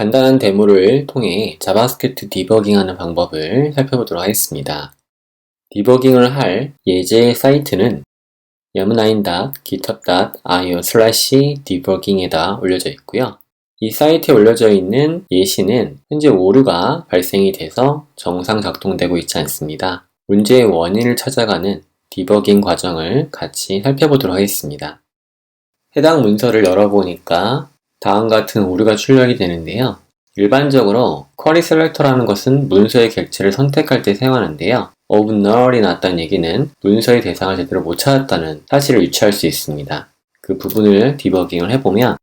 간단한 데모를 통해 자바스크립트 디버깅하는 방법을 살펴보도록 하겠습니다. 디버깅을 할 예제 사이트는 yamnine.github.io/debugging에다 올려져 있고요. 이 사이트에 올려져 있는 예시는 현재 오류가 발생이 돼서 정상 작동되고 있지 않습니다. 문제의 원인을 찾아가는 디버깅 과정을 같이 살펴보도록 하겠습니다. 해당 문서를 열어보니까 다음과 같은 오류가 출력이 되는데요. 일반적으로 쿼리 셀렉터라는 것은 문서의 객체를 선택할 때 사용하는데요. of null이 나왔다는 얘기는 문서의 대상을 제대로 못 찾았다는 사실을 유추할 수 있습니다. 그 부분을 디버깅을 해보면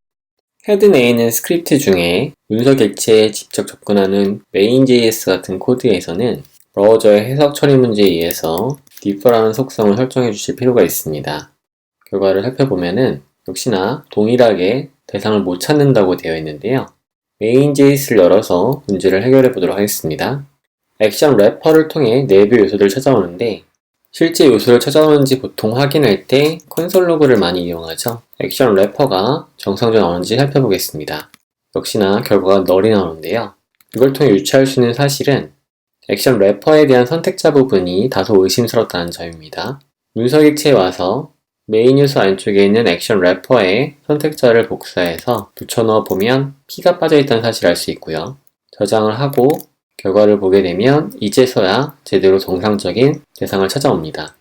헤드 내에 스크립트 중에 문서 객체에 직접 접근하는 main.js 같은 코드에서는 브라우저의 해석 처리 문제에 의해서 diff라는 속성을 설정해 주실 필요가 있습니다. 결과를 살펴보면은 역시나 동일하게 대상을 못 찾는다고 되어 있는데요. main.js를 열어서 문제를 해결해 보도록 하겠습니다. 액션 래퍼를 통해 내부 요소들을 찾아오는데 실제 요소를 찾아오는지 보통 확인할 때 콘솔 로그를 많이 이용하죠. 액션 래퍼가 정상적으로 나오는지 살펴보겠습니다. 역시나 결과가 널이 나오는데요. 이걸 통해 유추할 수 있는 사실은 액션 래퍼에 대한 선택자 부분이 다소 의심스럽다는 점입니다. 문서 객체에 와서 메인 요소 안쪽에 있는 액션 래퍼에 선택자를 복사해서 붙여넣어 보면 P가 빠져있다는 사실을 알 수 있고요. 저장을 하고 결과를 보게 되면 이제서야 제대로 정상적인 대상을 찾아옵니다.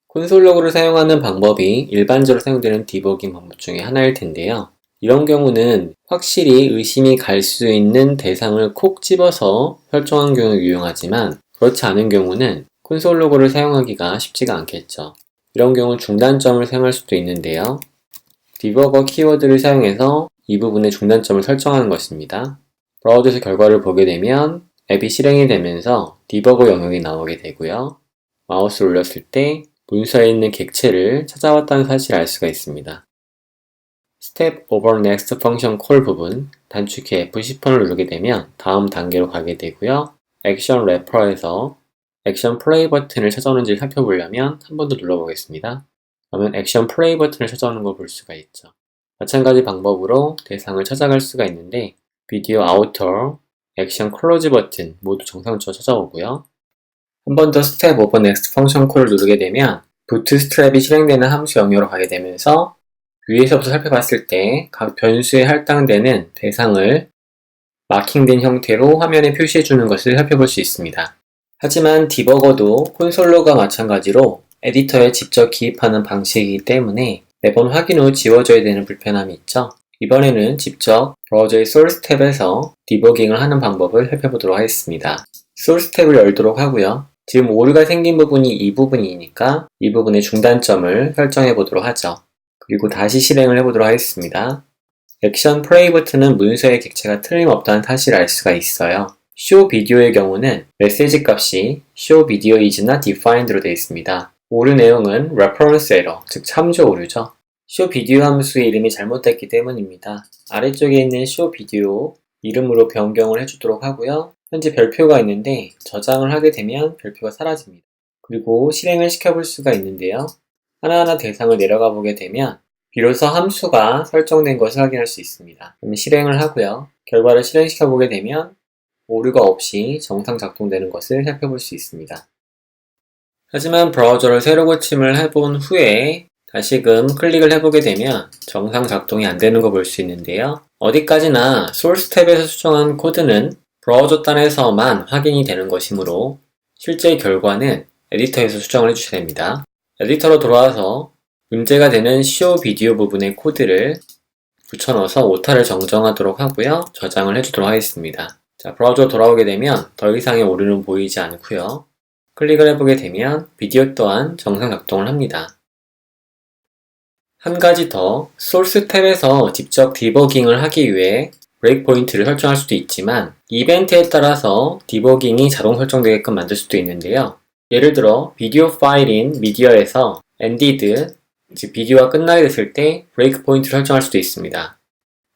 콘솔 로그를 사용하는 방법이 일반적으로 사용되는 디버깅 방법 중에 하나일 텐데요. 이런 경우는 확실히 의심이 갈 수 있는 대상을 콕 집어서 설정한 경우를 유용하지만 그렇지 않은 경우는 콘솔 로그를 사용하기가 쉽지가 않겠죠. 이런 경우 중단점을 사용할 수도 있는데요. 디버거 키워드를 사용해서 이 부분의 중단점을 설정하는 것입니다. 브라우저에서 결과를 보게 되면 앱이 실행이 되면서 디버거 영역이 나오게 되고요. 마우스를 올렸을 때 문서에 있는 객체를 찾아왔다는 사실을 알 수가 있습니다. Step over next function call 부분 단축키 F10번을 누르게 되면 다음 단계로 가게 되고요. 액션 래퍼에서 액션 플레이 버튼을 찾아오는지 살펴보려면 한 번 더 눌러보겠습니다. 그러면 액션 플레이 버튼을 찾아오는 걸 볼 수가 있죠. 마찬가지 방법으로 대상을 찾아갈 수가 있는데 비디오 아우터, 액션 클로즈 버튼 모두 정상적으로 찾아오고요. 한 번 더 스텝 오버 넥스트 펑션 콜을 누르게 되면 부트스트랩이 실행되는 함수 영역으로 가게 되면서 위에서부터 살펴봤을 때 각 변수에 할당되는 대상을 마킹된 형태로 화면에 표시해주는 것을 살펴볼 수 있습니다. 하지만 디버거도 콘솔로가 마찬가지로 에디터에 직접 기입하는 방식이기 때문에 매번 확인 후 지워줘야 되는 불편함이 있죠. 이번에는 직접 브라우저의 소스 탭에서 디버깅을 하는 방법을 살펴보도록 하겠습니다. 소스 탭을 열도록 하고요. 지금 오류가 생긴 부분이 이 부분이니까 이 부분의 중단점을 설정해 보도록 하죠. 그리고 다시 실행을 해보도록 하겠습니다. 액션 플레이 버튼은 문서의 객체가 틀림없다는 사실을 알 수가 있어요. show video의 경우는 메시지 값이 show video is not defined로 되어 있습니다. 오류 내용은 reference error, 즉 참조 오류죠. show video 함수의 이름이 잘못됐기 때문입니다. 아래쪽에 있는 show video 이름으로 변경을 해주도록 하고요. 현재 별표가 있는데 저장을 하게 되면 별표가 사라집니다. 그리고 실행을 시켜볼 수가 있는데요. 하나하나 대상을 내려가 보게 되면 비로소 함수가 설정된 것을 확인할 수 있습니다. 그럼 실행을 하고요. 결과를 실행시켜 보게 되면 오류가 없이 정상 작동되는 것을 살펴볼 수 있습니다. 하지만 브라우저를 새로 고침을 해본 후에 다시금 클릭을 해보게 되면 정상 작동이 안 되는 거 볼 수 있는데요. 어디까지나 소스 탭에서 수정한 코드는 브라우저 단에서만 확인이 되는 것이므로 실제 결과는 에디터에서 수정을 해주셔야 됩니다. 에디터로 돌아와서 문제가 되는 show 비디오 부분의 코드를 붙여넣어서 오타를 정정하도록 하고요. 저장을 해주도록 하겠습니다. 자, 브라우저 돌아오게 되면 더 이상의 오류는 보이지 않고요. 클릭을 해보게 되면 비디오 또한 정상 작동을 합니다. 한 가지 더, 소스 탭에서 직접 디버깅을 하기 위해 브레이크 포인트를 설정할 수도 있지만 이벤트에 따라서 디버깅이 자동 설정되게끔 만들 수도 있는데요. 예를 들어 비디오 파일인 미디어에서 ended, 즉 비디오가 끝나게 됐을 때 브레이크 포인트를 설정할 수도 있습니다.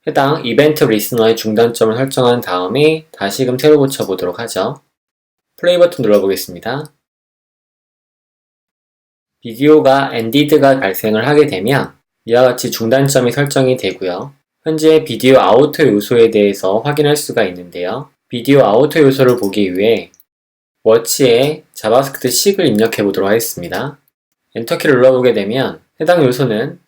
해당 이벤트 리스너의 중단점을 설정한 다음에 다시금 새로 고쳐보도록 하죠. 플레이 버튼 눌러보겠습니다. 비디오가 ended가 발생을 하게 되면 이와 같이 중단점이 설정이 되고요. 현재 비디오 아우터 요소에 대해서 확인할 수가 있는데요. 비디오 아우터 요소를 보기 위해 워치에 자바스크립트 6을 입력해 보도록 하겠습니다. 엔터키를 눌러보게 되면 해당 요소는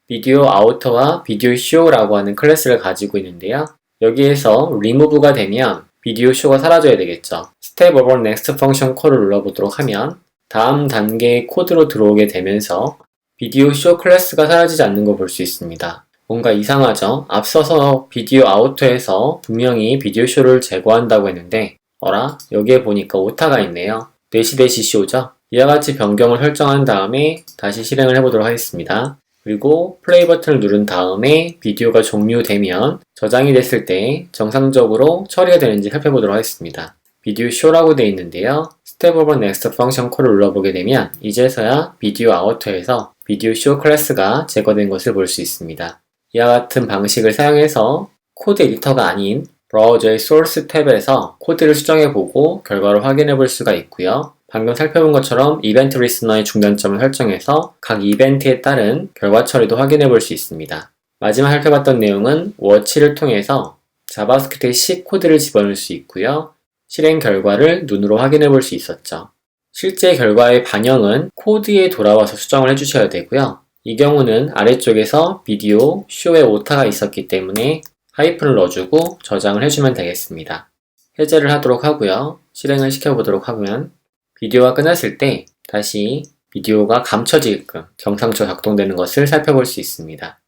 비디오 아우터와 비디오 쇼라고 하는 클래스를 가지고 있는데요. 여기에서 리무브가 되면 비디오 쇼가 사라져야 되겠죠. 스텝 오버 넥스트 펑션 콜을 눌러보도록 하면 다음 단계의 코드로 들어오게 되면서 비디오 쇼 클래스가 사라지지 않는 걸 볼 수 있습니다. 뭔가 이상하죠? 앞서서 비디오 아우터에서 분명히 비디오 쇼를 제거한다고 했는데 어라? 여기에 보니까 오타가 있네요. -쇼죠? 이와 같이 변경을 설정한 다음에 다시 실행을 해보도록 하겠습니다. 그리고 플레이 버튼을 누른 다음에 비디오가 종료되면 저장이 됐을 때 정상적으로 처리가 되는지 살펴보도록 하겠습니다. 비디오 쇼라고 되어 있는데요. 스텝 오버 넥스트 펑션 콜을 눌러보게 되면 이제서야 비디오 아우터에서 비디오 쇼 클래스가 제거된 것을 볼 수 있습니다. 이와 같은 방식을 사용해서 코드 에디터가 아닌 브라우저의 소스 탭에서 코드를 수정해보고 결과를 확인해볼 수가 있고요. 방금 살펴본 것처럼 이벤트 리스너의 중단점을 설정해서 각 이벤트에 따른 결과 처리도 확인해 볼 수 있습니다. 마지막 살펴봤던 내용은 워치를 통해서 자바스크립트 C 코드를 집어넣을 수 있고요. 실행 결과를 눈으로 확인해 볼 수 있었죠. 실제 결과의 반영은 코드에 돌아와서 수정을 해주셔야 되고요. 이 경우는 아래쪽에서 비디오 쇼에 오타가 있었기 때문에 하이픈을 넣어주고 저장을 해주면 되겠습니다. 해제를 하도록 하고요. 실행을 시켜보도록 하면 비디오가 끝났을 때 다시 비디오가 감춰지게끔 정상적으로 작동되는 것을 살펴볼 수 있습니다.